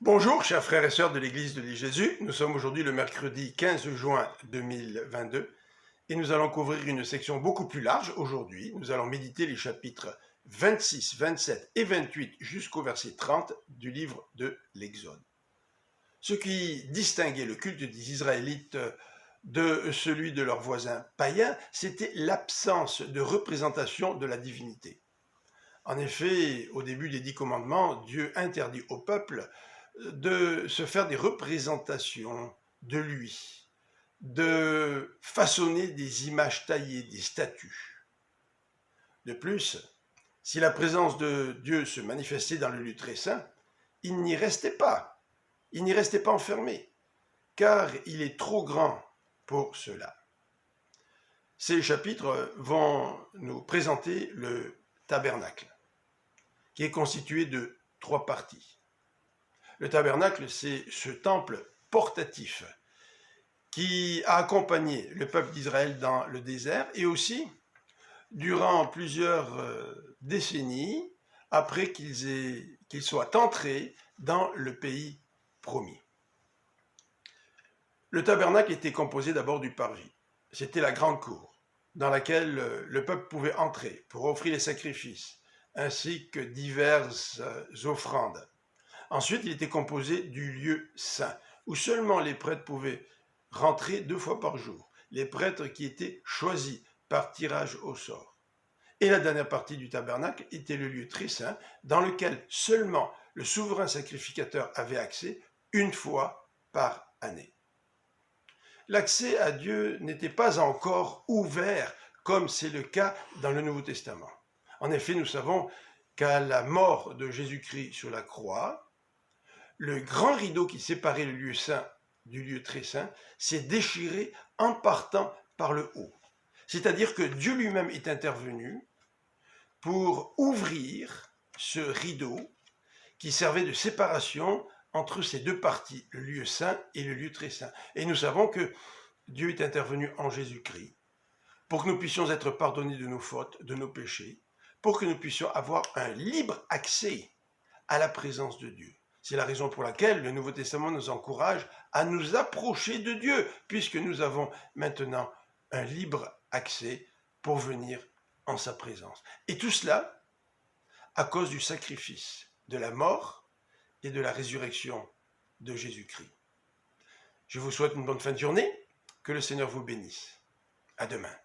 Bonjour, chers frères et sœurs de l'Église de Jésus. Nous sommes aujourd'hui le mercredi 15 juin 2022 et nous allons couvrir une section beaucoup plus large aujourd'hui. Nous allons méditer les chapitres 26, 27 et 28 jusqu'au verset 30 du livre de l'Exode. Ce qui distinguait le culte des Israélites de celui de leurs voisins païens, c'était l'absence de représentation de la divinité. En effet, au début des 10 commandements, Dieu interdit au peuple de se faire des représentations de lui, de façonner des images taillées, des statues. De plus, si la présence de Dieu se manifestait dans le lieu très saint, il n'y restait pas enfermé, car il est trop grand pour cela. Ces chapitres vont nous présenter le tabernacle, qui est constitué de 3 parties. Le tabernacle, c'est ce temple portatif qui a accompagné le peuple d'Israël dans le désert et aussi durant plusieurs décennies après qu'ils soient entrés dans le pays promis. Le tabernacle était composé d'abord du parvis. C'était la grande cour dans laquelle le peuple pouvait entrer pour offrir les sacrifices ainsi que diverses offrandes. Ensuite, il était composé du lieu saint, où seulement les prêtres pouvaient rentrer 2 fois par jour, les prêtres qui étaient choisis par tirage au sort. Et la dernière partie du tabernacle était le lieu très saint, dans lequel seulement le souverain sacrificateur avait accès 1 fois par année. L'accès à Dieu n'était pas encore ouvert, comme c'est le cas dans le Nouveau Testament. En effet, nous savons qu'à la mort de Jésus-Christ sur la croix, le grand rideau qui séparait le lieu saint du lieu très saint s'est déchiré en partant par le haut. C'est-à-dire que Dieu lui-même est intervenu pour ouvrir ce rideau qui servait de séparation entre ces 2 parties, le lieu saint et le lieu très saint. Et nous savons que Dieu est intervenu en Jésus-Christ pour que nous puissions être pardonnés de nos fautes, de nos péchés, pour que nous puissions avoir un libre accès à la présence de Dieu. C'est la raison pour laquelle le Nouveau Testament nous encourage à nous approcher de Dieu, puisque nous avons maintenant un libre accès pour venir en sa présence. Et tout cela à cause du sacrifice, de la mort et de la résurrection de Jésus-Christ. Je vous souhaite une bonne fin de journée, que le Seigneur vous bénisse. À demain.